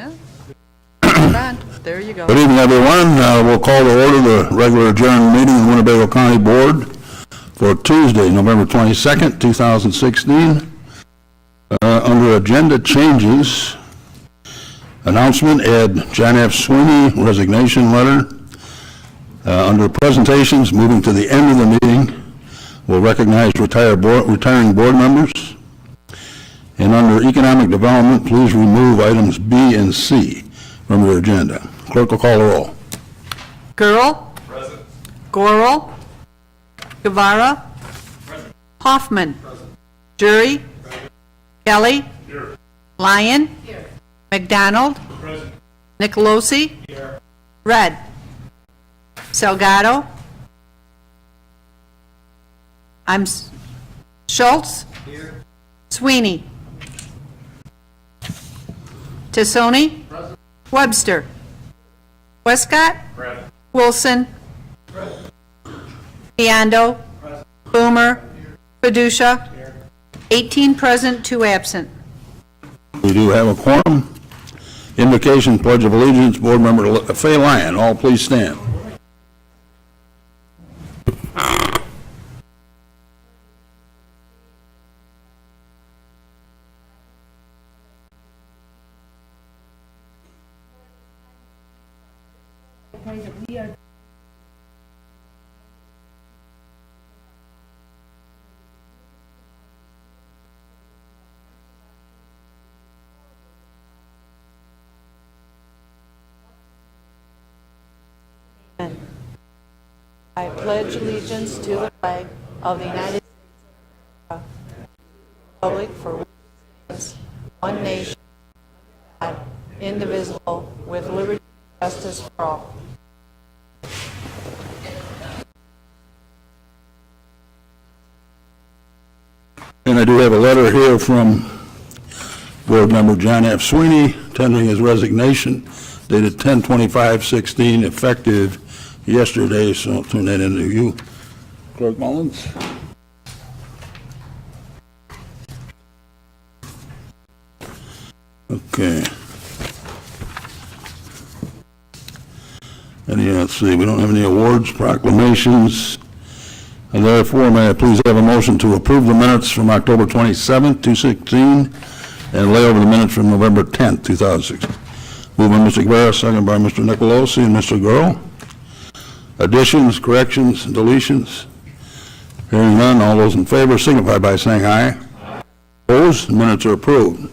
Yeah. Hold on. There you go. Good evening, everyone. We'll call to order the regular adjourned meeting of the Winnebago County Board for Tuesday, November 22nd, 2016. Under agenda changes, announcement, add John F. Sweeney resignation letter. Under presentations, moving to the end of the meeting, we'll recognize retiring board members. And under economic development, please remove items B and C from your agenda. Clerk will call the roll. Girl. Present. Gorel. Guevara. Present. Hoffman. Present. Jury. Present. Kelly. Here. Lyon. Here. McDonald. Present. Nicolosi. Here. Red. Salgado. Schultz. Here. Sweeney. Tassoni. Present. Webster. Westcott. Present. Wilson. Present. Biondo. Present. Boomer. Here. Fiducia. Here. 18 present, 2 absent. We do have a quorum. Invocation, Pledge of Allegiance, Board Member Fay Lyon. All please stand. I pledge allegiance to the flag of the United States Republic for which it stands, one nation, God, indivisible, with liberty and justice for all. And I do have a letter here from Board Member John F. Sweeney tendering his resignation dated 10/25/16, effective yesterday, so I'll turn that into you, Clerk Mullins. Okay. Let's see, we don't have any awards, proclamations, and therefore may I please have a motion to approve the minutes from October 27th, 2016, and lay over the minutes from November 10th, 2016. Moved by Mr. Guevara, second by Mr. Nicolosi and Mr. Girl. Additions, corrections, deletions? Hearing none, all those in favor signify by saying aye. Aye. Opposed? Minutes are approved.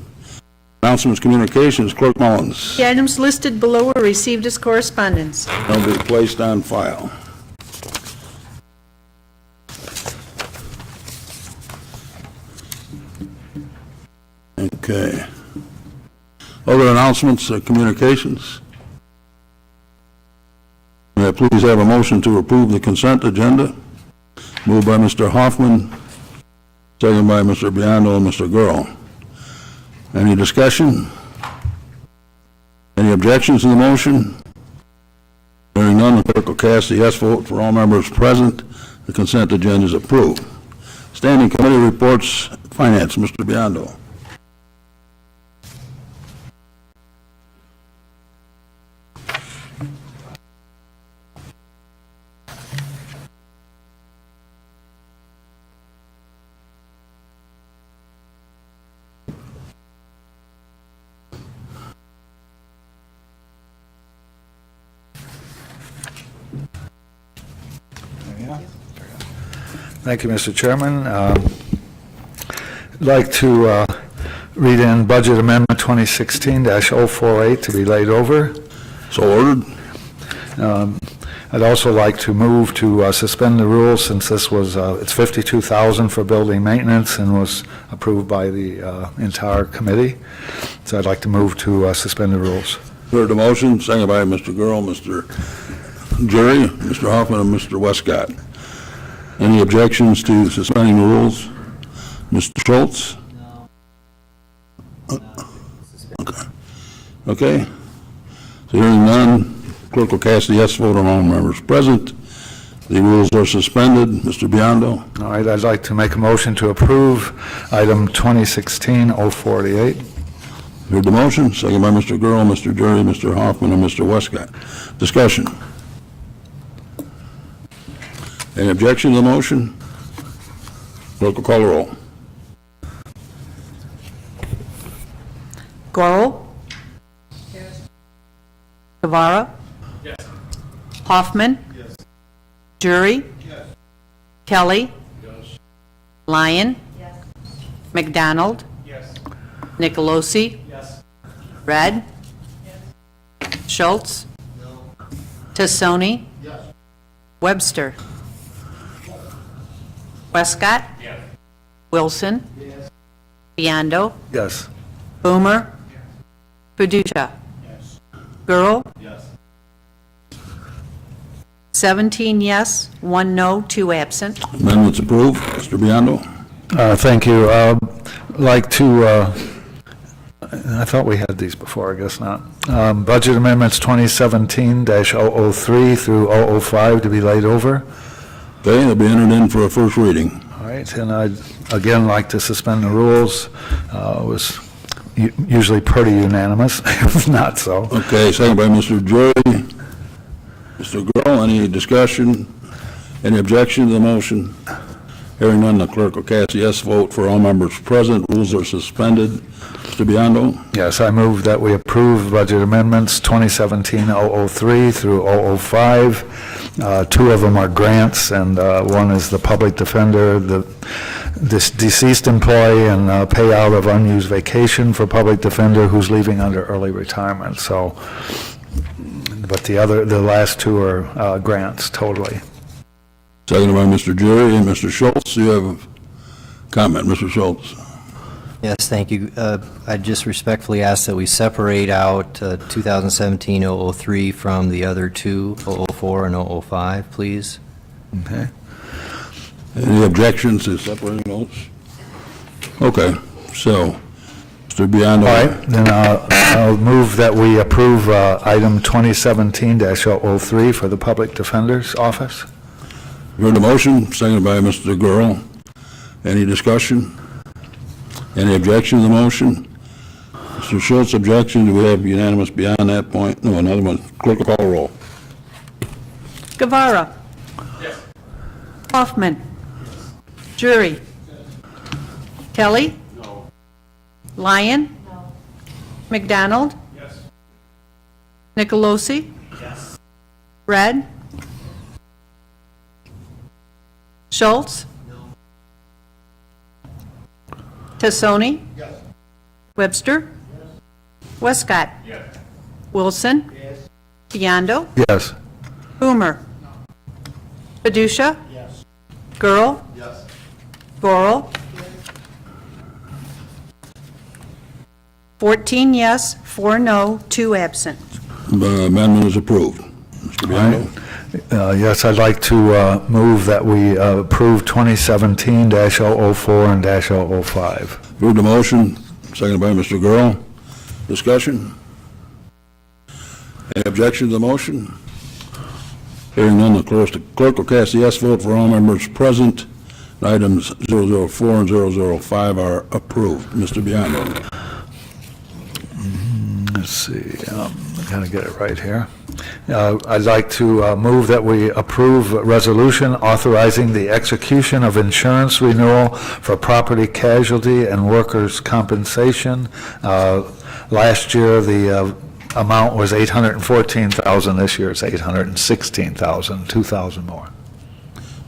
Announcements, communications, Clerk Mullins. The items listed below are received as correspondence. They'll be placed on file. Okay. Other announcements, communications? May I please have a motion to approve the consent agenda? Moved by Mr. Hoffman, second by Mr. Biondo and Mr. Girl. Any discussion? Any objections to the motion? Hearing none, the clerk will cast the yes vote for all members present. The consent agenda is approved. Standing committee reports, Finance, Mr. Biondo. Thank you, Mr. Chairman. I'd like to read in Budget Amendment 2016-048 to be laid over. So ordered. I'd also like to move to suspend the rules, since this was, it's $52,000 for building maintenance and was approved by the entire committee. So I'd like to move to suspend the rules. Heard the motion, second by Mr. Girl, Mr. Jury, Mr. Hoffman, and Mr. Westcott. Any objections to suspending the rules? Mr. Schultz? No. Okay. Okay. So hearing none, clerk will cast the yes vote on all members present. The rules are suspended. Mr. Biondo? All right, I'd like to make a motion to approve item 2016-048. Heard the motion, second by Mr. Gurl, Mr. Drury, Mr. Hoffman, and Mr. Westcott. Discussion. Any objection to the motion? Clerk will call the roll. Gorel? Yes. Guevara? Yes. Hoffman? Yes. Jury? Yes. Kelly? Yes. Lyon? Yes. McDonald? Yes. Nicolosi? Yes. Red? Schultz? No. Tassoni? Yes. Webster? Westcott? Yes. Wilson? Yes. Biondo? Yes. Boomer? Paducah? Yes. Gurl? Yes. 17 yes, 1 no, 2 absent. Amendments approved. Mr. Biondo? Thank you. Like to, I thought we had these before, I guess not. Budget amendments 2017-003 through 005 to be laid over. Okay, they'll be entered in for a first reading. All right, and I'd again like to suspend the rules. It was usually pretty unanimous, if not so. Okay, second by Mr. Drury. Mr. Gurl, any discussion? Any objection to the motion? Hearing none, the clerk will cast a yes vote for all members present. Rules are suspended. Mr. Biondo? Yes, I move that we approve budget amendments 2017-003 through 005. Two of them are grants, and one is the public defender, this deceased employee, and payout of unused vacation for public defender who's leaving under early retirement. So, but the last two are grants totally. Seconded by Mr. Drury and Mr. Schultz. You have a comment, Mr. Schultz? Yes, thank you. I just respectfully ask that we separate out 2017-003 from the other two, 004 and 005, please. Okay. Any objections to separating those? Okay, so, Mr. Biondo? All right, then I'll move that we approve item 2017-003 for the public defender's office. You heard the motion, seconded by Mr. Gurl. Any discussion? Any objection to the motion? Mr. Schultz, objection. Do we have unanimous beyond that point? No, another one. Clerk will call the roll. Guevara? Yes. Hoffman? Jury? Kelly? No. Lyon? McDonald? Yes. Nicolosi? Yes. Red? Schultz? Tassoni? Yes. Webster? Westcott? Yes. Wilson? Yes. Biondo? Yes. Boomer? Paducah? Yes. Gurl? Yes. Gorel? 14 yes, 4 no, 2 absent. The amendment is approved. Mr. Biondo? Yes, I'd like to move that we approve 2017-004 and -005. Heard the motion, seconded by Mr. Gurl. Discussion? Any objection to the motion? Hearing none, the clerk will cast a yes vote for all members present. Items 004 and 005 are approved. Mr. Biondo? Let's see, I gotta get it right here. I'd like to move that we approve a resolution authorizing the execution of insurance renewal for property casualty and workers' compensation. Last year, the amount was $814,000. This year, it's $816,000, $2,000 more.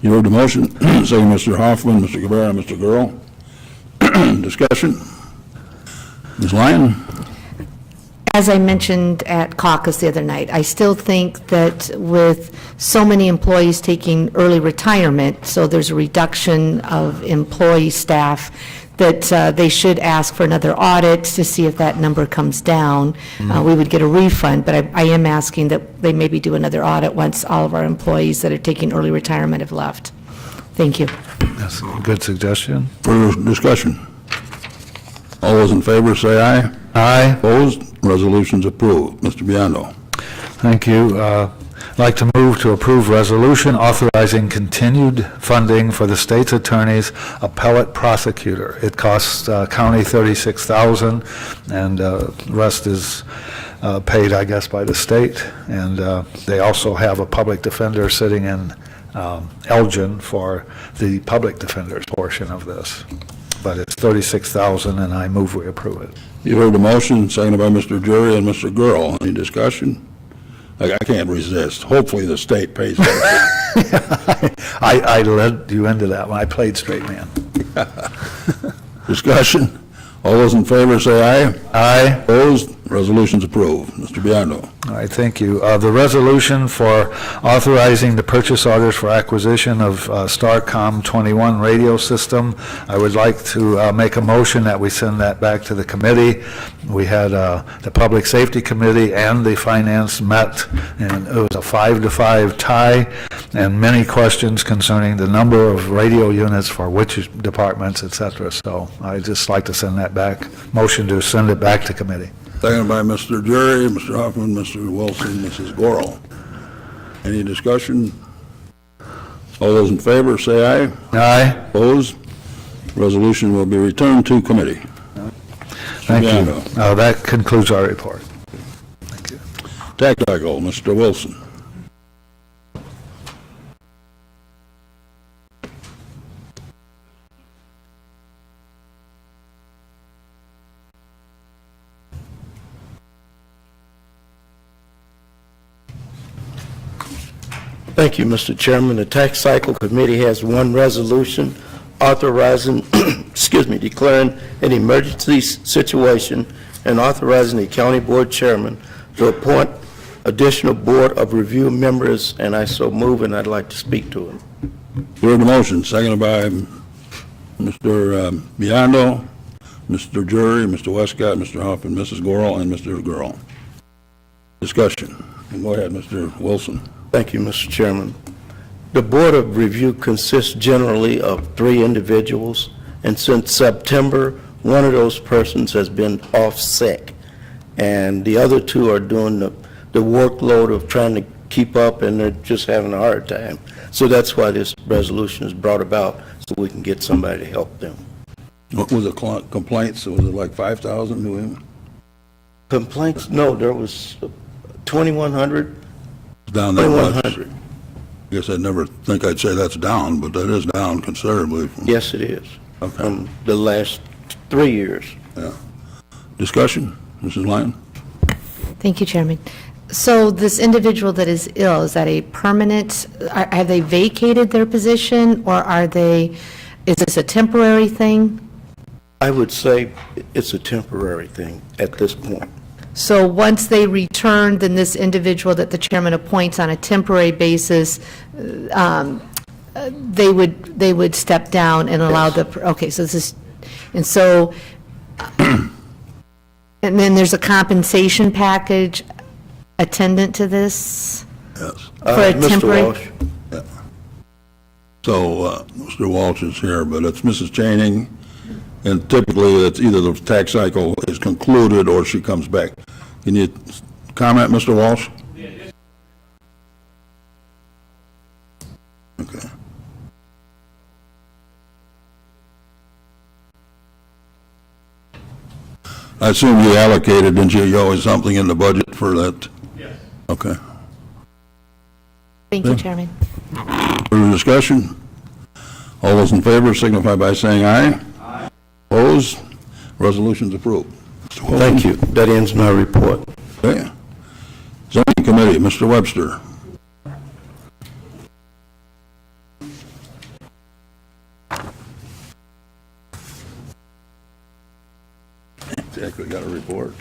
You heard the motion, second Mr. Hoffman, Mr. Guevara, and Mr. Gurl. Discussion? Ms. Lyon? As I mentioned at caucus the other night, I still think that with so many employees taking early retirement, so there's a reduction of employee staff, that they should ask for another audit to see if that number comes down. We would get a refund, but I am asking that they maybe do another audit once all of our employees that are taking early retirement have left. Thank you. That's a good suggestion. Further discussion? All those in favor say aye. Aye. Opposed? Resolution's approved. Mr. Biondo? Thank you. I'd like to move to approve resolution authorizing continued funding for the state's attorney's appellate prosecutor. It costs county $36,000, and the rest is paid, I guess, by the state. And they also have a public defender sitting in Elgin for the public defender's portion of this. But it's $36,000, and I move we approve it. You heard the motion, seconded by Mr. Jury and Mr. Gurl. Any discussion? I can't resist. Hopefully the state pays for it. I led you into that one. I played straight man. Discussion? All those in favor say aye. Aye. Opposed? Resolution's approved. Mr. Biondo. All right, thank you. The resolution for authorizing the purchase orders for acquisition of Starcom 21 radio system, I would like to make a motion that we send that back to the committee. We had the Public Safety Committee and the Finance met, and it was a 5-5 tie, and many questions concerning the number of radio units for which departments, et cetera. So I'd just like to send that back. Motion to send it back to committee. Seconded by Mr. Jury, Mr. Hoffman, Mr. Wilson, Mrs. Gorel. Any discussion? All those in favor say aye. Aye. Opposed? Resolution will be returned to committee. Thank you. Biondo. That concludes our report. Thank you. Tax cycle, Mr. Wilson. Thank you, Mr. Chairman. The Tax Cycle Committee has one resolution authorizing, declaring an emergency situation and authorizing the county board chairman to appoint additional board of review members, and I so move, and I'd like to speak to him. You heard the motion, seconded by Mr. Biondo, Mr. Jury, Mr. Westcott, Mr. Hoffman, Mrs. Gorel, and Mr. Gurl. Discussion. Go ahead, Mr. Wilson. Thank you, Mr. Chairman. The Board of Review consists generally of 3 individuals, and since September, one of those persons has been off sick, and the other 2 are doing the workload of trying to keep up, and they're just having a hard time. So that's why this resolution is brought about, so we can get somebody to help them. What was the complaints? Was it like 5,000 to him? Complaints? No, there was 2,100. Down that much? 2,100. I guess I'd never think I'd say that's down, but that is down considerably. Yes, it is. Okay. From the last 3 years. Yeah. Discussion, Mrs. Lyon? Thank you, Chairman. So this individual that is ill, is that a permanent, have they vacated their position, or is this a temporary thing? I would say it's a temporary thing at this point. So once they return, then this individual that the chairman appoints on a temporary basis, they would step down and allow okay, so this is, and so, and then there's a compensation package attendant to this? Yes. For a Mr. temporary? Walsh. Yeah. So, Mr. Walsh is here, but it's Mrs. Chaining, and typically it's either the tax cycle is concluded or she comes back. Can you comment, Mr. Walsh? Okay. I assume you allocated, didn't you? You always something in the budget for that? Yes. Okay. Thank you, Chairman. Further discussion? All those in favor signify by saying aye. Aye. Opposed? Resolution's approved. Thank you. That ends my report. Okay. Zoning Committee, Mr. Webster. Exactly, got a report.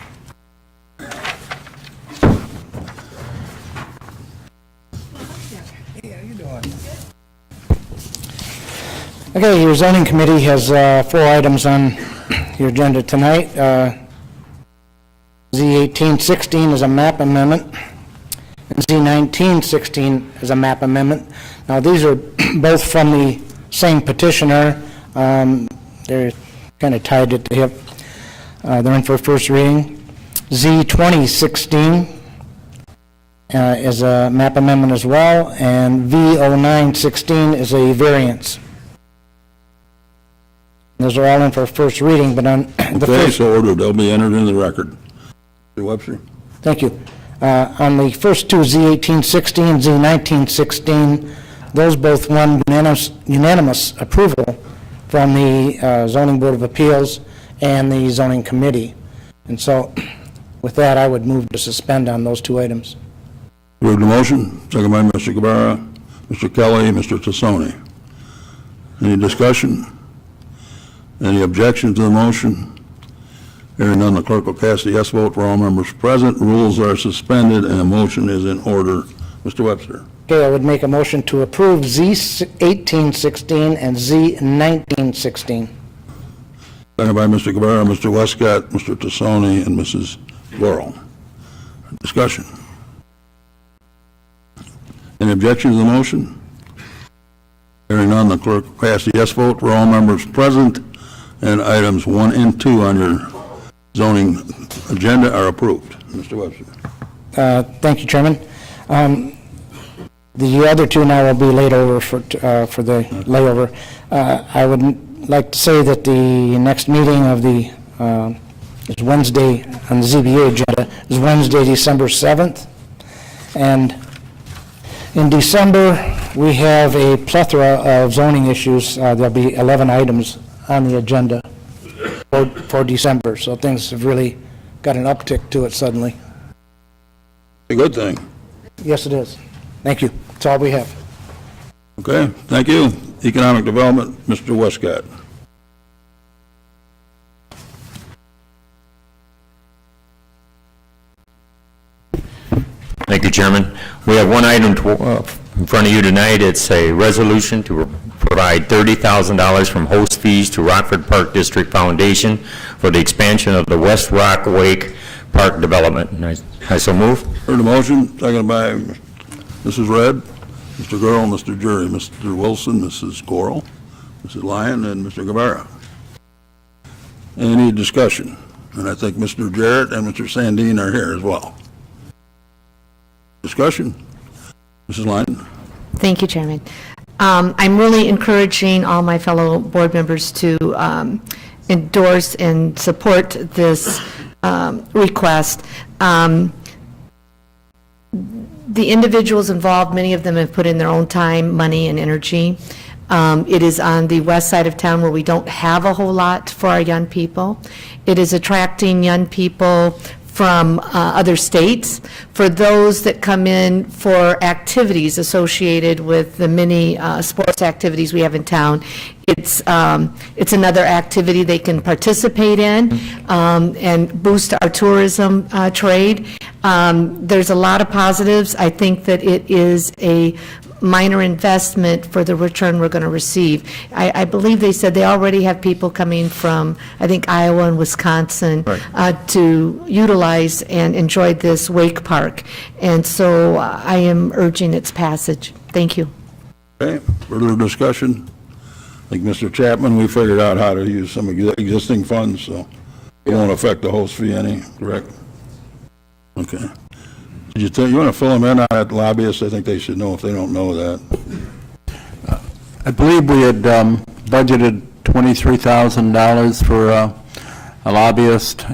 Okay, your zoning committee has 4 items on your agenda tonight. Z1816 is a map amendment, and Z1916 is a map amendment. Now, these are both from the same petitioner. They're kind of tied at the hip. They're in for first reading. Z2016 is a map amendment as well, and V0916 is a variance. Those are all in for first reading, but on the Okay, first... so ordered. They'll be entered into the record. Mr. Webster? Thank you. On the first two, Z1816, Z1916, those both won unanimous approval from the Zoning Board of Appeals and the Zoning Committee. And so, with that, I would move to suspend on those two items. Heard the motion, second by Mr. Guevara, Mr. Kelly, Mr. Tassoni. Any discussion? Any objection to the motion? Hearing none, the clerk will cast a yes vote for all members present. Rules are suspended and the motion is in order. Mr. Webster. Okay, I would make a motion to approve Z1816 and Z1916. Second by Mr. Guevara, Mr. Westcott, Mr. Tassoni, and Mrs. Laurel. Discussion. Any objection to the motion? Hearing none, the clerk will cast a yes vote for all members present, and items 1 and 2 on your zoning agenda are approved. Mr. Webster. Thank you, Chairman. The other two now will be laid over for the layover. I would like to say that the next meeting of the is Wednesday on the ZBA agenda is Wednesday, December 7th, and in December we have a plethora of zoning issues. There'll be 11 items on the agenda for December, so things have really got an uptick to it suddenly. A good thing. Yes, it is. Thank you. That's all we have. Okay, thank you. Economic Development, Mr. Westcott. Thank you, Chairman. We have one item in front of you tonight. It's a resolution to provide $30,000 from host fees to Rockford Park District Foundation for the expansion of the West Rock Wake Park development. And I so move. Heard the motion, seconded by Mrs. Red, Mr. Gurl, Mr. Jury, Mr. Wilson, Mrs. Corl, Mrs. Lyon, and Mr. Guevara. Any discussion? And I think Mr. Jarrett and Mr. Sandine are here as well. Discussion? Mrs. Lyon? Thank you, Chairman. I'm really encouraging all my fellow board members to endorse and support this request. The individuals involved, many of them have put in their own time, money, and energy. It is on the west side of town where we don't have a whole lot for our young people. It is attracting young people from other states. For those that come in for activities associated with the many sports activities we have in town, it's another activity they can participate in and boost our tourism trade. There's a lot of positives. I think that it is a minor investment for the return we're going to receive. I believe they said they already have people coming from, I think, Iowa and Wisconsin to utilize and enjoy this wake park. And so I am urging its passage. Thank you. Okay, further discussion? Like Mr. Chapman, we figured out how to use some existing funds, so it won't affect the host fee any, correct? Okay. Did you want to fill them in on that lobbyist? I think they should know if they don't know that. I believe we had budgeted $23,000 for a lobbyist.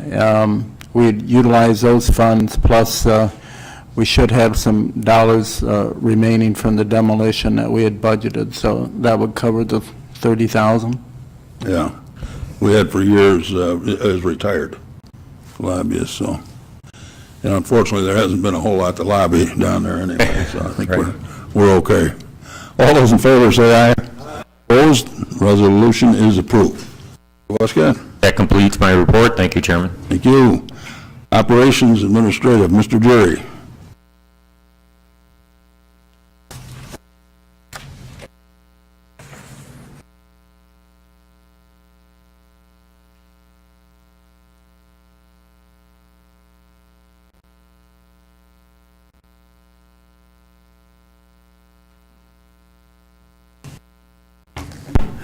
We had utilized those funds, plus we should have some dollars remaining from the demolition that we had budgeted, so that would cover the $30,000. Yeah, we had for years as retired lobbyists, so. And unfortunately, there hasn't been a whole lot to lobby down there anyway, so I think we're okay. All those in favor say aye. Opposed? Resolution is approved. Westcott? That completes my report. Thank you, Chairman. Thank you. Operations Administrative, Mr. Jury.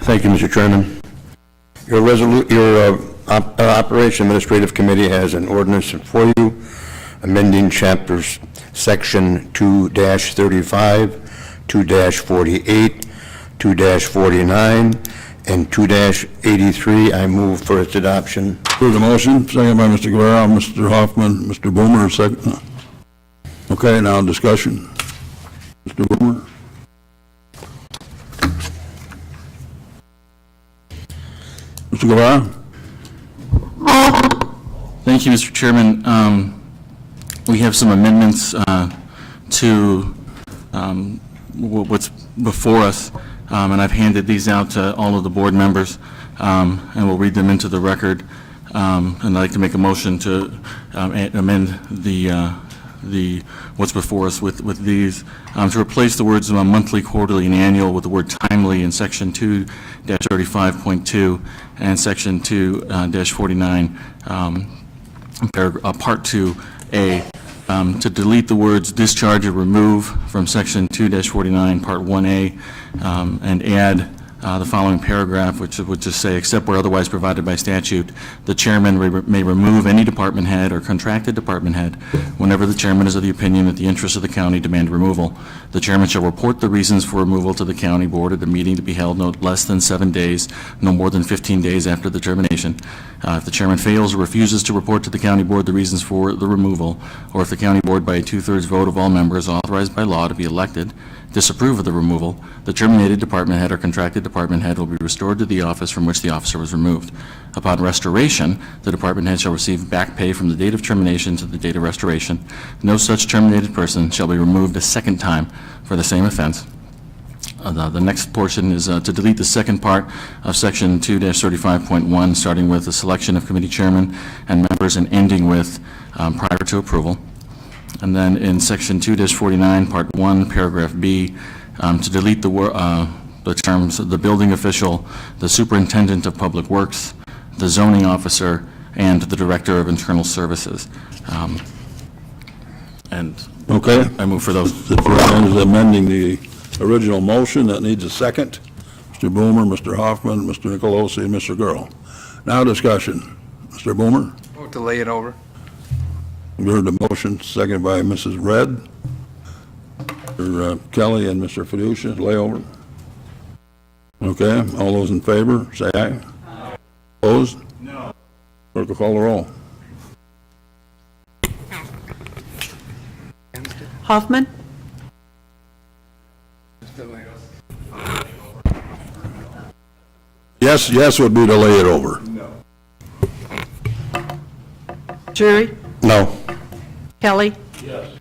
Thank you, Mr. Chairman. Your Operation Administrative Committee has an ordinance for you amending chapters Section 2-35, 2-48, 2-49, and 2-83. I move for its adoption. Heard the motion, second by Mr. Guerrero, Mr. Hoffman, Mr. Boomer, second. Okay, now discussion. Mr. Boomer? Mr. Guerrero? Thank you, Mr. Chairman. We have some amendments to what's before us, and I've handed these out to all of the board members, and we'll read them into the record. And I'd like to make a motion to amend the what's before us with these, to replace the words monthly, quarterly, and annual with the word timely in Section 2-35.2 and Section 2-49, Part 2A, to delete the words discharge or remove from Section 2-49, Part 1A, and add the following paragraph, which would just say, except where otherwise provided by statute, the chairman may remove any department head or contracted department head whenever the chairman is of the opinion that the interests of the county demand removal. The chairman shall report the reasons for removal to the county board at a meeting to be held no less than 7 days, no more than 15 days after the termination. If the chairman fails or refuses to report to the county board the reasons for the removal, or if the county board by a 2/3 vote of all members authorized by law to be elected disapprove of the removal, the terminated department head or contracted department head will be restored to the office from which the officer was removed. Upon restoration, the department head shall receive back pay from the date of termination to the date of restoration. No such terminated person shall be removed a second time for the same offense. The next portion is to delete the second part of Section 2-35.1, starting with the selection of committee chairman and members and ending with prior to approval. And then in Section 2-49, Part 1, Paragraph B, to delete the terms, the building official, the superintendent of public works, the zoning officer, and the director of internal services. And Okay. I move for those. The first is amending the original motion. That needs a second. Mr. Boomer, Mr. Hoffman, Mr. Nicolosi, and Mr. Gurl. Now discussion. Mr. Boomer? Vote to lay it over. We heard the motion, seconded by Mrs. Red. Mr. Kelly and Mr. Fiducia, layover. Okay, all those in favor, say aye. Opposed? No. Clerk will call the roll. Hoffman? Yes would be to lay it over. Drury? No. Kelly? Yes.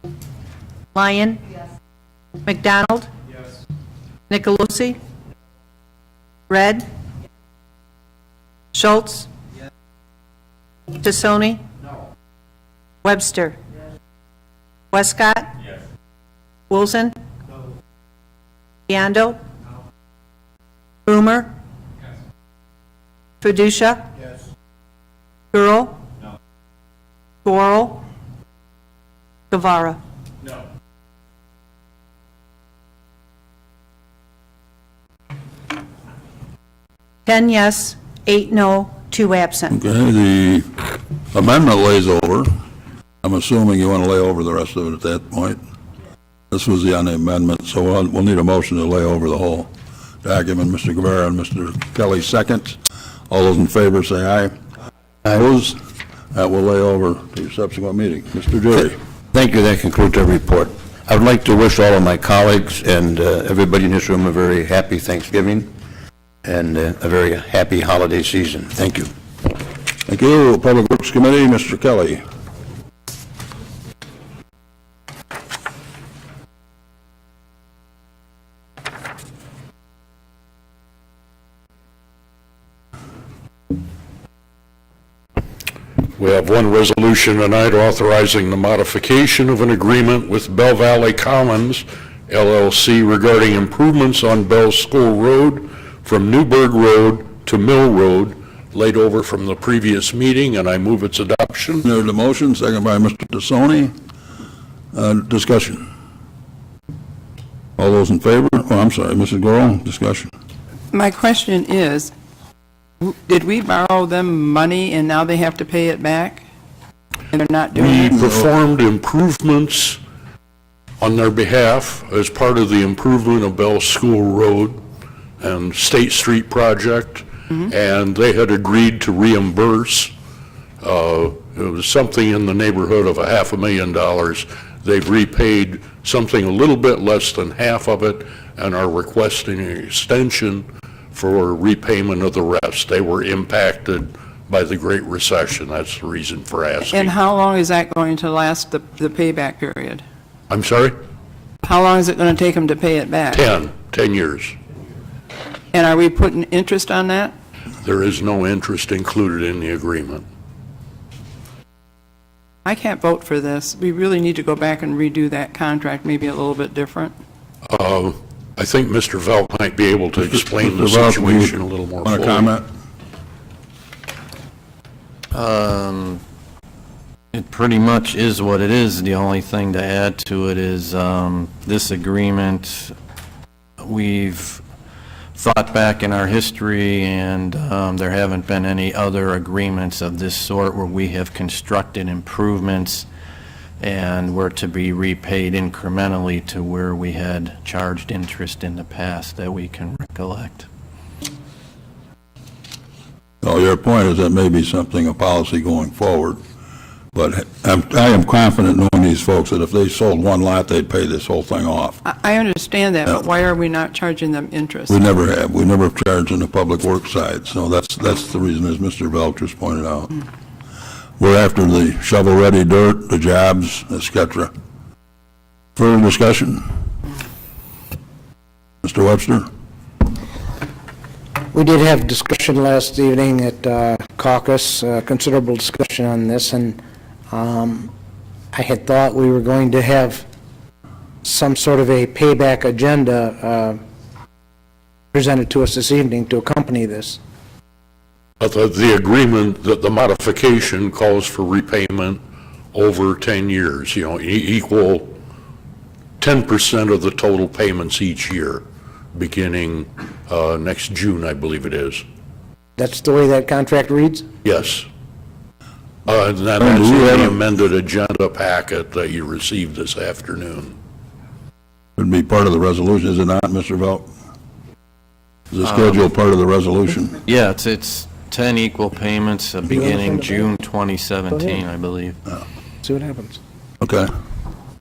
Lyon? Yes. McDonald? Yes. Nicolosi? Red? Yes. Schultz? Yes. Tassoni? No. Webster? Yes. Westcott? Yes. Wilson? No. Biondo? No. Boomer? Yes. Fiducia? Yes. Gurl? No. Gorel? Guevara? No. Ten yes, 8 no, 2 absent. Okay, the amendment lays over. I'm assuming you want to lay over the rest of it at that point. This was on the amendment, so we'll need a motion to lay over the whole document. Mr. Guevara and Mr. Kelly second. All those in favor say aye. Opposed? That will lay over to your subsequent meeting. Mr. Jury. Thank you. That concludes our report. I would like to wish all of my colleagues and everybody in this room a very happy Thanksgiving and a very happy holiday season. Thank you. Thank you. Public Works Committee, Mr. Kelly. We have one resolution tonight authorizing the modification of an agreement with Bell Valley Commons LLC regarding improvements on Bell School Road from Newburgh Road to Mill Road, laid over from the previous meeting, and I move its adoption. There's the motion, second by Mr. Tassoni. Discussion. All those in favor? Oh, I'm sorry, Mrs. Gurl, discussion. My question is, did we borrow them money and now they have to pay it back? And they're not doing We it? performed improvements on their behalf as part of the improvement of Bell School Road and State Street project, and they had agreed to reimburse. It was something in the neighborhood of $500,000. They've repaid something a little bit less than half of it and are requesting an extension for repayment of the rest. They were impacted by the Great Recession. That's the reason for asking. And how long is that going to last, the payback period? I'm sorry? How long is it going to take them to pay it back? 10 years. And are we putting interest on that? There is no interest included in the agreement. I can't vote for this. We really need to go back and redo that contract, maybe a little bit different. I think Mr. Velk might be able to explain the Mr. Velk, situation a little more Want fully. to comment? It pretty much is what it is. The only thing to add to it is this agreement, we've thought back in our history, and there haven't been any other agreements of this sort where we have constructed improvements and were to be repaid incrementally to where we had charged interest in the past that we can recollect. Well, your point is that may be something, a policy going forward, but I am confident knowing these folks that if they sold one lot, they'd pay this whole thing off. I understand that, but why are we not charging them interest? We never have. We never have charged on the public works side, so that's the reason, as Mr. Velk just pointed out. We're after the shovel-ready dirt, the jobs, et cetera. Further discussion? Mr. Webster? We did have discussion last evening at caucus, considerable discussion on this, and I had thought we were going to have some sort of a payback agenda presented to us this evening to accompany this. But the agreement, that the modification calls for repayment over 10 years, equal 10% of the total payments each year, beginning next June, I believe it is. That's the way that contract reads? Yes. And that's in the amended agenda packet that you received this afternoon. Would be part of the resolution, is it not, Mr. Velk? Is the schedule part of the resolution? Yeah, it's 10 equal payments beginning June 2017, I believe. See what happens. Okay.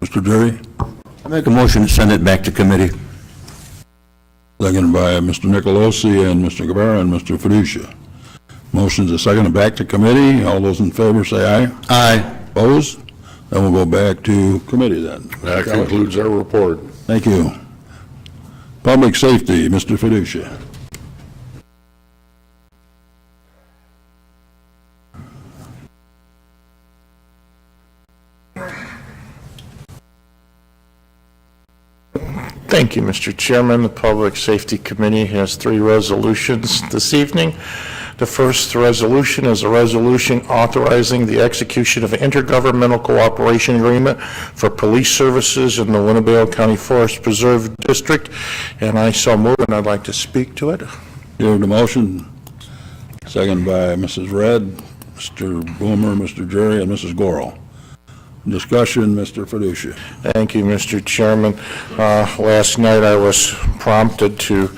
Mr. Drury? I make a motion to send it back to committee. Seconded by Mr. Nicolosi and Mr. Guevara and Mr. Fiducia. Motion's a second back to committee. All those in favor say aye. Aye. Opposed? Then we'll go back to committee then. That concludes our report. Thank you. Public safety, Mr. Fiducia. Thank you, Mr. Chairman. The Public Safety Committee has 3 resolutions this evening. The first resolution is a resolution authorizing the execution of an intergovernmental cooperation agreement for police services in the Winnebago County Forest Preserve District, and I so move, and I'd like to speak to it. You have the motion. Second by Mrs. Red, Mr. Boomer, Mr. Jerry, and Mrs. Gorel. Discussion, Mr. Fiducia. Thank you, Mr. Chairman. Last night I was prompted to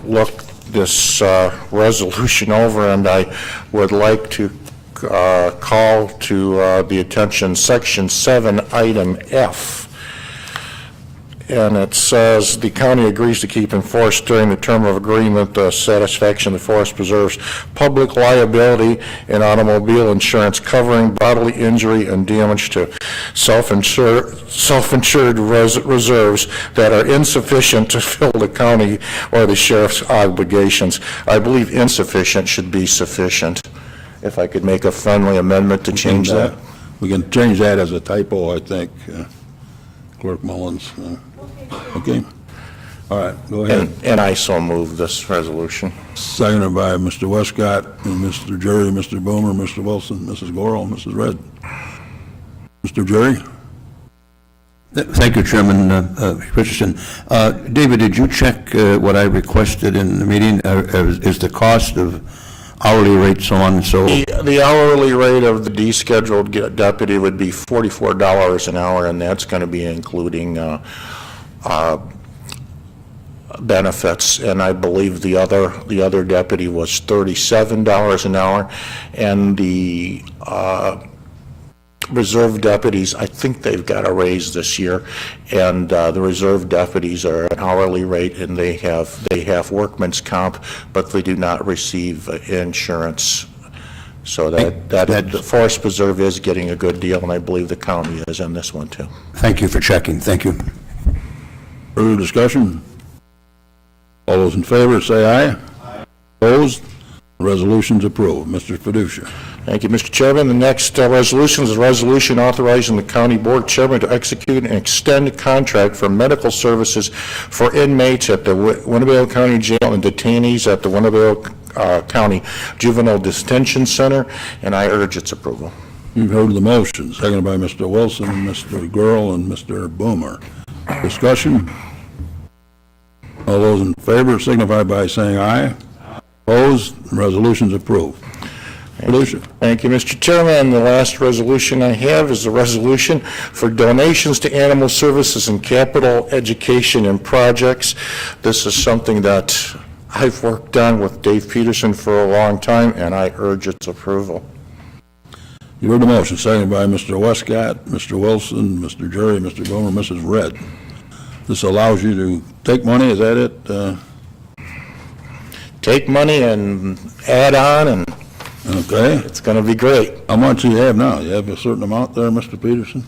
look this resolution over, and I would like to call to the attention Section 7, Item F. And it says, the county agrees to keep in force during the term of agreement the satisfaction of the Forest Preserve's public liability and automobile insurance covering bodily injury and damage to self-insured reserves that are insufficient to fill the county or the sheriff's obligations. I believe insufficient should be sufficient. If I could make a friendly amendment to change that. We can change that as a typo, I think, Clerk Mullins. Okay. All right, go ahead. And I so move this resolution. Seconded by Mr. Westcott, and Mr. Jerry, Mr. Boomer, Mr. Wilson, Mrs. Gorel, Mrs. Red. Mr. Jerry? Thank you, Chairman Richardson. David, did you check what I requested in the meeting? Is the cost of hourly rate, so on and so. The hourly rate of the descheduled deputy would be $44 an hour, and that's going to be including benefits, and I believe the other deputy was $37 an hour, and the reserve deputies, I think they've got a raise this year, and the reserve deputies are an hourly rate, and they have workman's comp, but they do not receive insurance. So that the Forest Preserve is getting a good deal, and I believe the county is on this one too. Thank you for checking. Thank you. Further discussion? All those in favor, say aye. Opposed? The resolution's approved. Mr. Fiducia. Thank you, Mr. Chairman. The next resolution is a resolution authorizing the county board chairman to execute and extend a contract for medical services for inmates at the Winnebago County Jail and detainees at the Winnebago County Juvenile Detention Center, and I urge its approval. You've heard the motion, seconded by Mr. Wilson, Mr. Gurl, and Mr. Boomer. Discussion? All those in favor signify by saying aye. Opposed? The resolution's approved. Resolution. Thank you, Mr. Chairman. The last resolution I have is a resolution for donations to animal services and capital education and projects. This is something that I've worked on with Dave Peterson for a long time, and I urge its approval. You heard the motion, seconded by Mr. Westcott, Mr. Wilson, Mr. Jerry, Mr. Boomer, Mrs. Red. This allows you to take money, is that it? Take money and add on, and okay, it's going to be great. How much do you have now? You have a certain amount there, Mr. Peterson?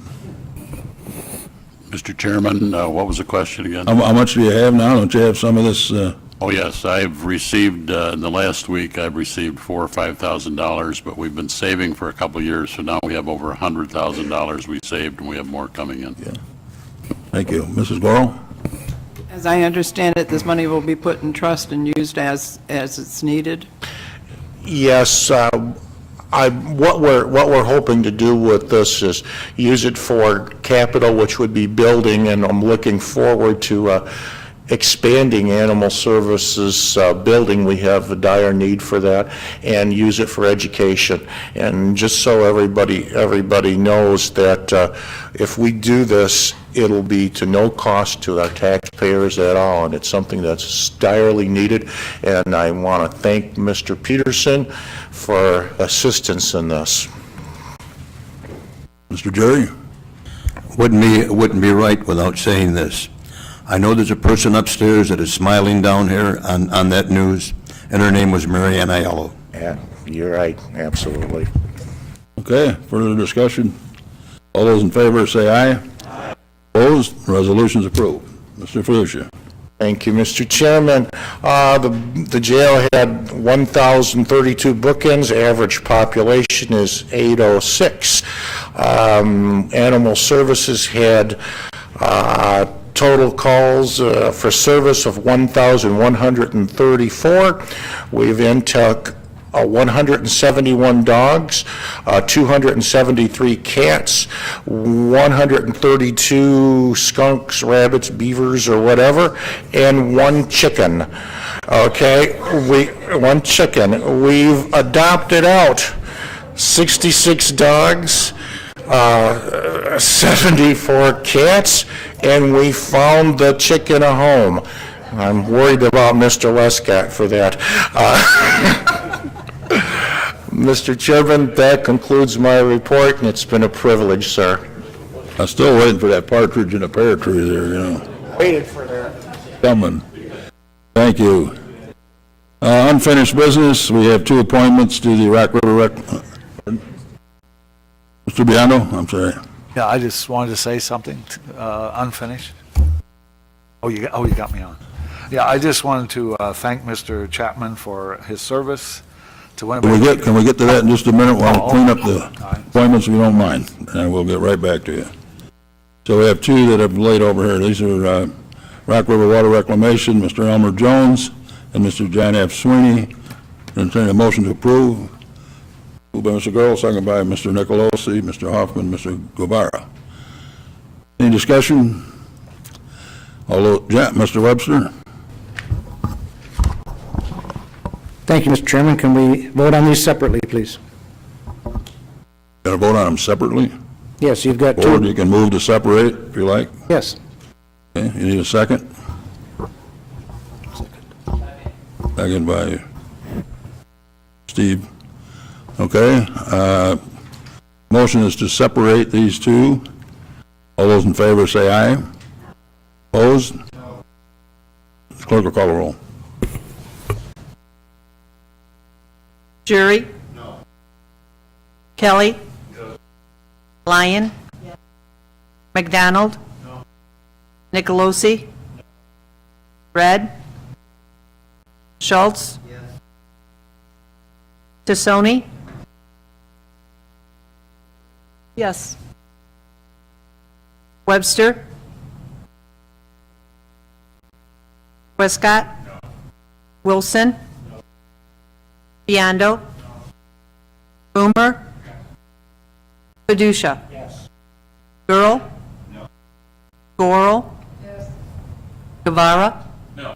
Mr. Chairman, what was the question again? How much do you have now? Don't you have some of this? Oh, yes, I've received, in the last week, I've received $4,000 or $5,000, but we've been saving for a couple of years, so now we have over $100,000 we saved, and we have more coming in. Yeah. Thank you. Mrs. Gorel? As I understand it, this money will be put in trust and used as it's needed? Yes, what we're hoping to do with this is use it for capital, which would be building, and I'm looking forward to expanding animal services building. We have a dire need for that, and use it for education. And just so everybody knows that if we do this, it'll be to no cost to our taxpayers at all, and it's something that's direly needed. And I want to thank Mr. Peterson for assistance in this. Mr. Jerry? Wouldn't be right without saying this. I know there's a person upstairs that is smiling down here on that news, and her name was Mary Ann Aiello. Yeah, you're right, absolutely. Okay, further discussion? All those in favor say aye. Opposed? Resolution's approved. Mr. Fiducia. Thank you, Mr. Chairman. The jail had 1,032 bookends. Average population is 806. Animal Services had total calls for service of 1,134. We've intook 171 dogs, 273 cats, 132 skunks, rabbits, beavers, or whatever, and one chicken. Okay, one chicken. We've adopted out 66 dogs, 74 cats, and we found the chicken a home. I'm worried about Mr. Westcott for that. Mr. Chairman, that concludes my report, and it's been a privilege, sir. I'm still waiting for that partridge in a pear tree there, you know. Waited for that. Coming. Thank you. Unfinished business, we have two appointments to the Rock River Mr. Biondo, I'm sorry. Yeah, I just wanted to say something, unfinished. Oh, you got me on. Yeah, I just wanted to thank Mr. Chapman for his service to Winnebago. Can we get to that in just a minute while we clean up the appointments, if you don't mind, and we'll get right back to you. So we have two that have laid over here. These are Rock River Water Reclamation, Mr. Elmer Jones and Mr. John F. Sweeney. Entertain a motion to approve. Moved by Mr. Gurl, second by Mr. Nicolosi, Mr. Hoffman, Mr. Guevara. Any discussion? Mr. Webster? Thank you, Mr. Chairman. Can we vote on these separately, please? Got to vote on them separately? Yes, you've got Or two. you can move to separate if you like. Yes. Okay, you need a second? Second by Steve. Okay, motion is to separate these two. All those in favor say aye. Opposed? Clerk will call the roll. Jury? No. Kelly? No. Lyon? Yes. McDonald? No. Nicolosi? No. Red? Schultz? Yes. Tassoni? Yes. Webster? Westcott? No. Wilson? No. Biondo? No. Boomer? No. Padusha? Yes. Girl? No. Gorel? Yes. Guevara? No.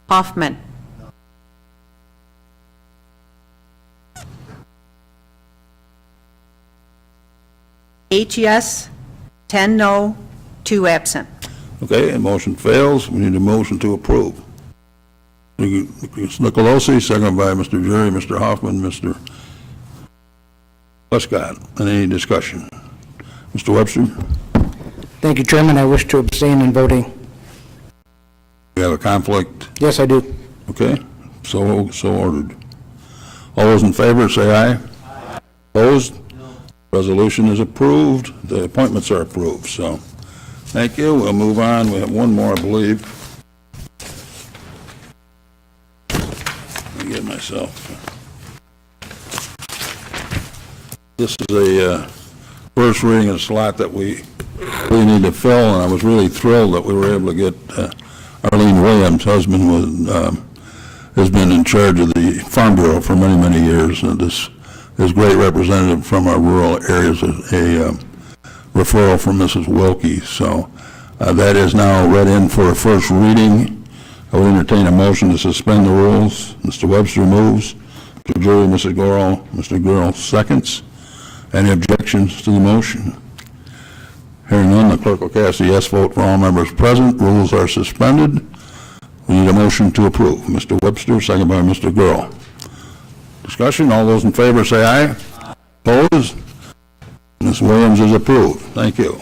Hoffman? No. Eight yes, 10 no, 2 absent. Okay, and motion fails. We need a motion to approve. Ms. Nicolosi, second by Mr. Jury, Mr. Hoffman, Mr. Westcott. Any discussion? Mr. Webster? Thank you, Chairman. I wish to abstain in voting. You have a conflict? Yes, I do. Okay, so ordered. All those in favor, say aye. Aye. Opposed? No. Resolution is approved. The appointments are approved, so thank you. We'll move on. We have one more, I believe. Let me get myself. This is a first reading of a slot that we really need to fill, and I was really thrilled that we were able to get Arlene Williams' husband has been in charge of the Farm Bureau for many, many years, and this great representative from our rural areas, a referral from Mrs. Wilkie. So that is now read in for a first reading. I would entertain a motion to suspend the rules. Mr. Webster moves. Mr. Jury, Mrs. Gorel, Mr. Gurl seconds. Any objections to the motion? Hearing none, the clerk will cast a yes vote for all members present. Rules are suspended. We need a motion to approve. Mr. Webster, second by Mr. Gurl. Discussion, all those in favor say aye. Aye. Opposed? Ms. Williams is approved. Thank you.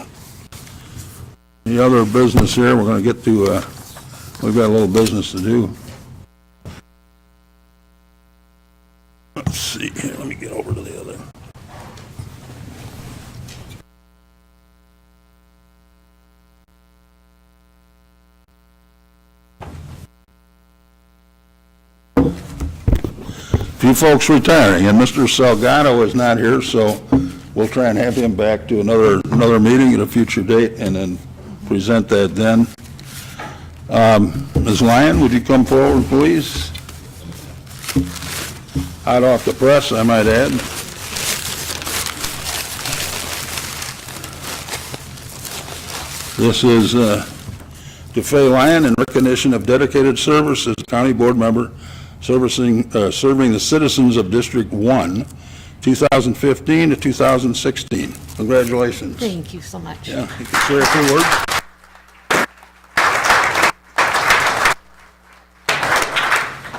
Any other business here? We're going to get to, we've got a little business to do. Let's see here, let me get over to the other. Few folks retiring, and Mr. Salgado is not here, so we'll try and have him back to another meeting at a future date and then present that then. Ms. Lyon, would you come forward, please? Hot off the press, I might add. This is to Fay Lyon in recognition of dedicated service as a county board member serving the citizens of District 1, 2015 to 2016. Congratulations. Thank you so much. Yeah, you can say a few words.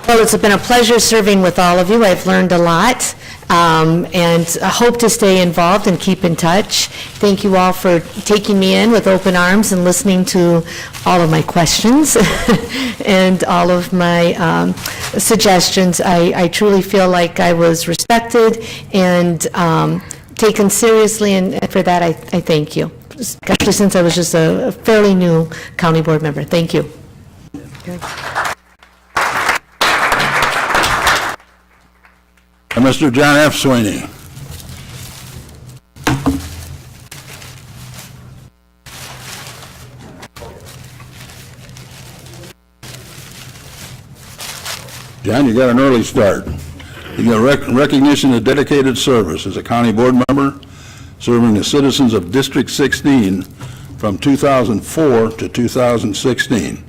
Well, it's been a pleasure serving with all of you. I've learned a lot, and I hope to stay involved and keep in touch. Thank you all for taking me in with open arms and listening to all of my questions and all of my suggestions. I truly feel like I was respected and taken seriously, and for that I thank you, especially since I was just a fairly new county board member. Thank you. Okay. And Mr. John F. Sweeney. John, you got an early start. You got recognition of dedicated service as a county board member serving the citizens of District 16 from 2004 to 2016.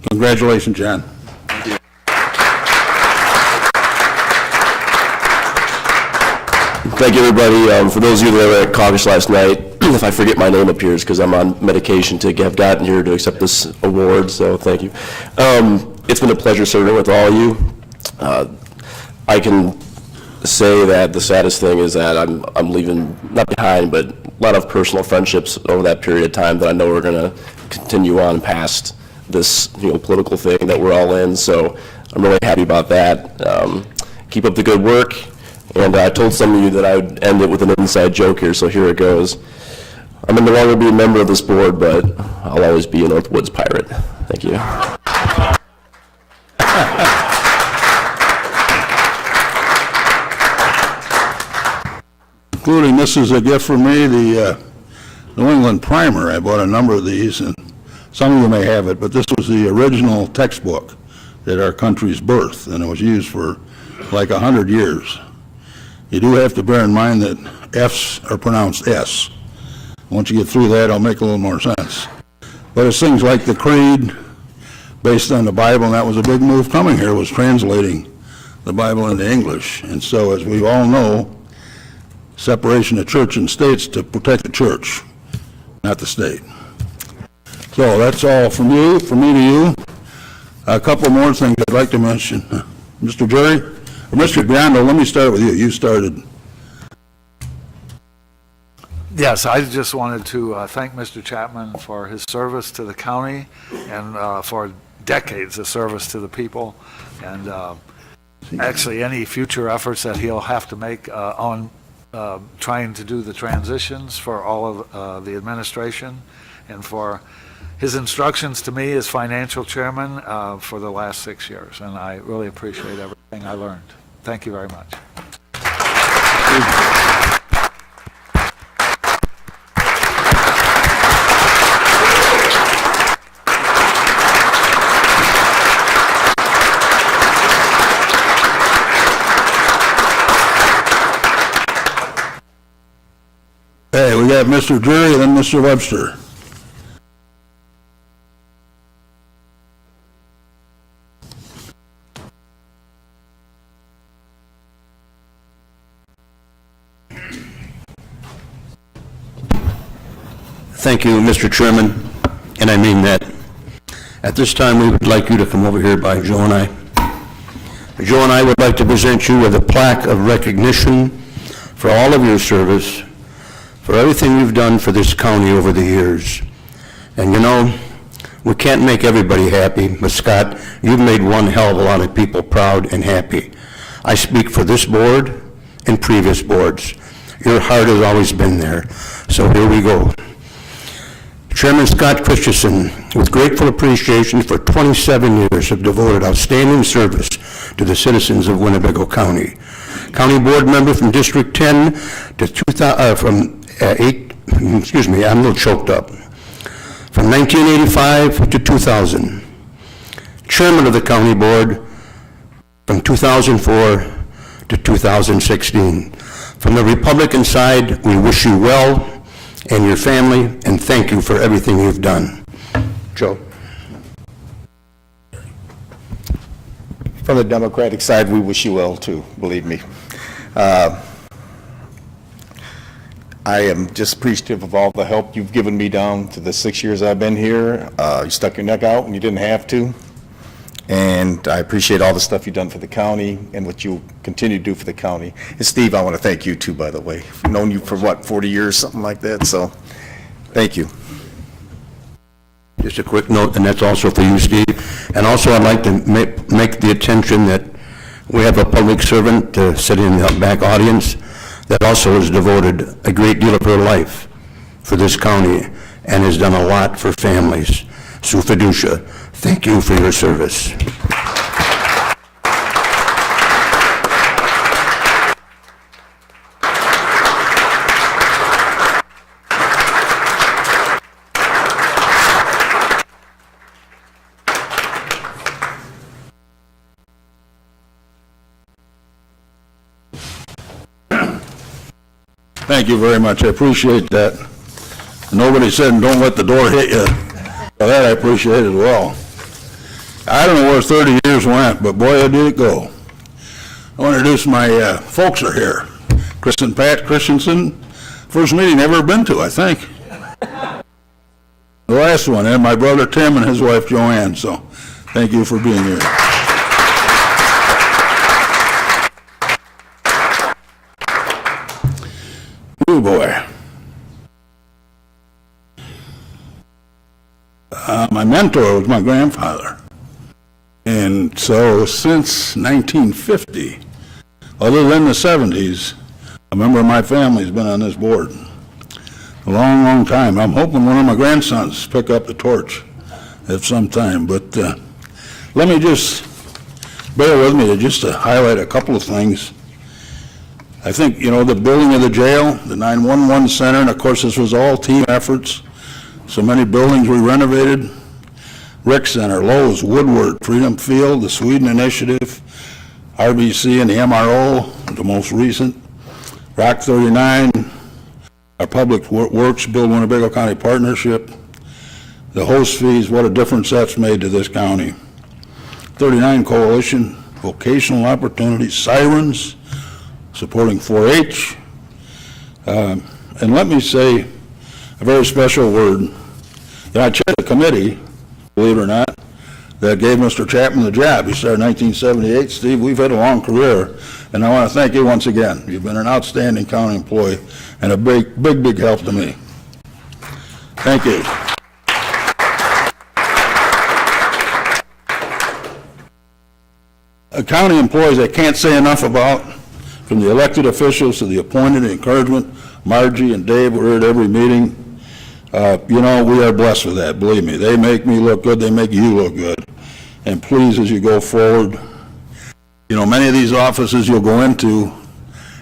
Congratulations, John. Thank you, everybody. For those of you that were at caucus last night, if I forget my name up here, it's because I'm on medication to have gotten here to accept this award, so thank you. It's been a pleasure serving with all of you. I can say that the saddest thing is that I'm leaving, not behind, but a lot of personal friendships over that period of time that I know are going to continue on past this political thing that we're all in, so I'm really happy about that. Keep up the good work. And I told some of you that I would end it with an inside joke here, so here it goes. I'm no longer be a member of this board, but I'll always be a Northwoods pirate. Thank you. Including, this is a gift from me, the New England Primer. I bought a number of these, and some of you may have it, but this was the original textbook at our country's birth, and it was used for like 100 years. You do have to bear in mind that F's are pronounced S. Once you get through that, it'll make a little more sense. But it's things like the Creed, based on the Bible, and that was a big move coming here, was translating the Bible into English. And so, as we all know, separation of church and state's to protect the church, not the state. So that's all from you, from me to you. A couple more things I'd like to mention. Mr. Jerry? Mr. Biondo, let me start with you. You started. Yes, I just wanted to thank Mr. Chapman for his service to the county and for decades of service to the people, and actually any future efforts that he'll have to make on trying to do the transitions for all of the administration, and for his instructions to me as financial chairman for the last 6 years, and I really appreciate everything I learned. Thank you very much. Hey, we got Mr. Drury and then Mr. Webster. Thank you, Mr. Chairman, and I mean that. At this time, we would like you to come over here by Joe and I. Joe and I would like to present you with a plaque of recognition for all of your service, for everything you've done for this county over the years. And you know, we can't make everybody happy, but Scott, you've made one hell of a lot of people proud and happy. I speak for this board and previous boards. Your heart has always been there. So here we go. Chairman Scott Christensen, with grateful appreciation for 27 years of devoted outstanding service to the citizens of Winnebago County. County board member from District 10 to 2000, I'm a little choked up. From 1985 to 2000. Chairman of the county board from 2004 to 2016. From the Republican side, we wish you well and your family, and thank you for everything you've done. Joe. From the Democratic side, we wish you well too, believe me. I am just appreciative of all the help you've given me down to the 6 years I've been here. You stuck your neck out when you didn't have to. And I appreciate all the stuff you've done for the county and what you'll continue to do for the county. And Steve, I want to thank you too, by the way. I've known you for what, 40 years, something like that, so thank you. Just a quick note, and that's also for you, Steve. And also, I'd like to make the attention that we have a public servant sitting in the back audience that also has devoted a great deal of her life for this county and has done a lot for families. Sue Fiducia, thank you for your service. Thank you very much. I appreciate that. Nobody said, don't let the door hit you. Well, that I appreciate as well. I don't know where 30 years went, but boy, did it go. I want to introduce my folks are here. Chris and Pat Christensen, first meeting I've ever been to, I think. The last one, and my brother Tim and his wife Joanne, so thank you for being here. Oh, boy. My mentor was my grandfather. And so since 1950, other than the 70s, a member of my family's been on this board. A long, long time. I'm hoping one of my grandsons pick up the torch at some time. But let me just, bear with me just to highlight a couple of things. I think, the building of the jail, the 911 center, and of course this was all team efforts. So many buildings we renovated. Rec Center, Lowe's, Woodward, Freedom Field, the Sweden Initiative, RBC and the MRO, the most recent. Rock 39, our Public Works Build Winnebago County Partnership. The host fees, what a difference that's made to this county. 39 Coalition, vocational opportunities, sirens, supporting 4-H. And let me say a very special word. I chaired a committee, believe it or not, that gave Mr. Chapman the job. He started in 1978. Steve, we've had a long career, and I want to thank you once again. You've been an outstanding county employee and a big, big, big help to me. Thank you. County employees I can't say enough about, from the elected officials to the appointed, encouragement. Margie and Dave were at every meeting. We are blessed with that, believe me. They make me look good, they make you look good. And please, as you go forward, many of these offices you'll go into,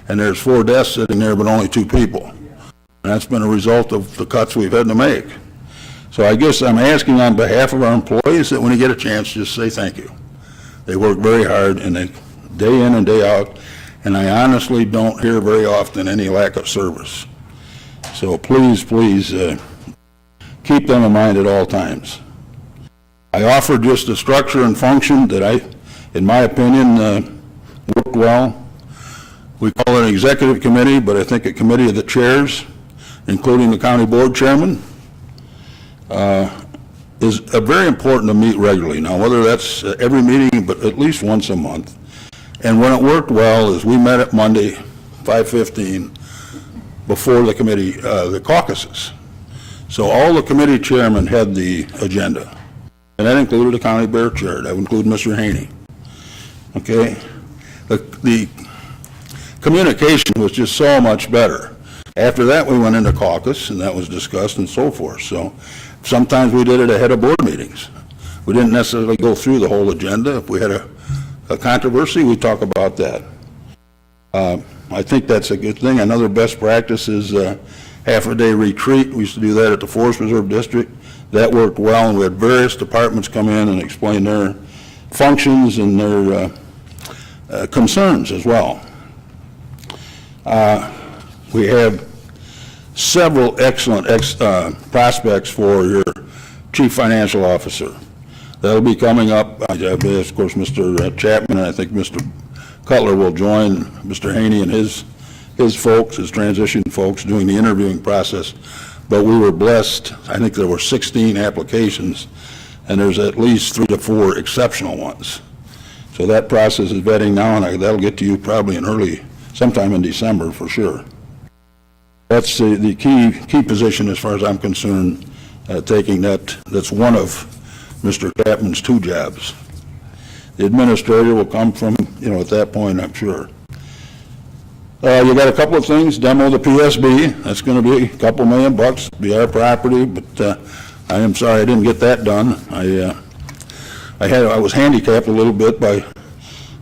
and there's 4 desks sitting there, but only 2 people. And that's been a result of the cuts we've had to make. So I guess I'm asking on behalf of our employees that when you get a chance, just say thank you. They work very hard, and they day in and day out, and I honestly don't hear very often any lack of service. So please, keep them in mind at all times. I offered just a structure and function that in my opinion, worked well. We call it an executive committee, but I think a committee of the chairs, including the county board chairman, is very important to meet regularly. Now, whether that's every meeting, but at least once a month. And when it worked well is we met at Monday, 5:15, before the committee, the caucuses. So all the committee chairmen had the agenda, and that included the county bear chair. That would include Mr. Haney. Okay? The communication was just so much better. After that, we went into caucus, and that was discussed and so forth. So sometimes we did it ahead of board meetings. We didn't necessarily go through the whole agenda. If we had a controversy, we talk about that. I think that's a good thing. Another best practice is half-a-day retreat. We used to do that at the Forest Reserve District. That worked well, and we had various departments come in and explain their functions and their concerns as well. We have several excellent prospects for your chief financial officer. That'll be coming up. Of course, Mr. Chapman, and I think Mr. Cutler will join Mr. Haney and his folks, his transition folks, doing the interviewing process. But we were blessed. I think there were 16 applications, and there's at least 3 to 4 exceptional ones. So that process is vetting now, and that'll get to you probably sometime in December for sure. That's the key position as far as I'm concerned, taking that's one of Mr. Chapman's 2 jobs. The administrator will come from, at that point, I'm sure. You got a couple of things. Demo the PSB. That's going to be a couple $1 million bucks. Be our property, but I am sorry I didn't get that done. I was handicapped a little bit by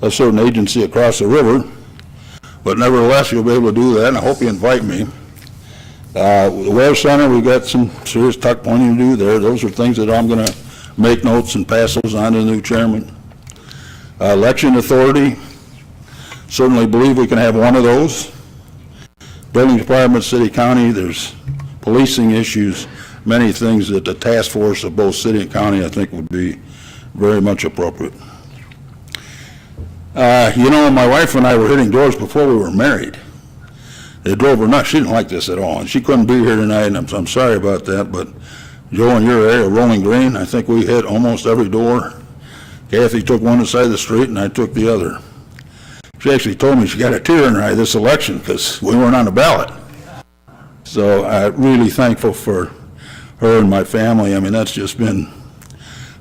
a certain agency across the river, but nevertheless, you'll be able to do that, and I hope you invite me. The Wear Center, we've got some serious tuck pointing to do there. Those are things that I'm going to make notes and pass those on to the new chairman. Election authority, certainly believe we can have one of those. Building department, city, county, there's policing issues, many things that the task force of both city and county I think would be very much appropriate. My wife and I were hitting doors before we were married. They drove her nuts. She didn't like this at all, and she couldn't be here tonight, and I'm sorry about that, but Joe, in your area, Rolling Green, I think we hit almost every door. Kathy took one side of the street, and I took the other. She actually told me she got a tear in her eye this election because we weren't on the ballot. So I'm really thankful for her and my family. I mean, that's just been,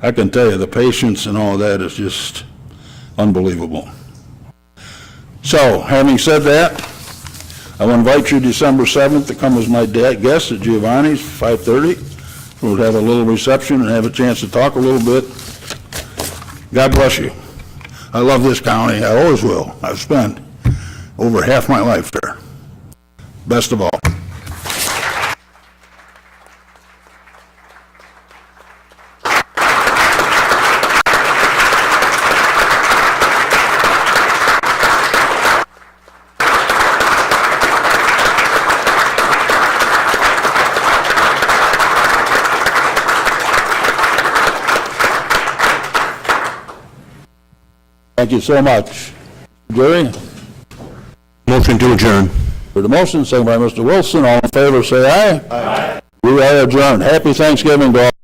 I can tell you, the patience and all that is just unbelievable. So, having said that, I will invite you December 7th to come as my guest at Giovanni's, 5:30. We'll have a little reception and have a chance to talk a little bit. God bless you. I love this county. I always will. I've spent over half my life there. Best of all. Thank you so much. Jerry? Motion to adjourn. For the motion, second by Mr. Wilson. All in favor, say aye. Aye. We are adjourned. Happy Thanksgiving to all.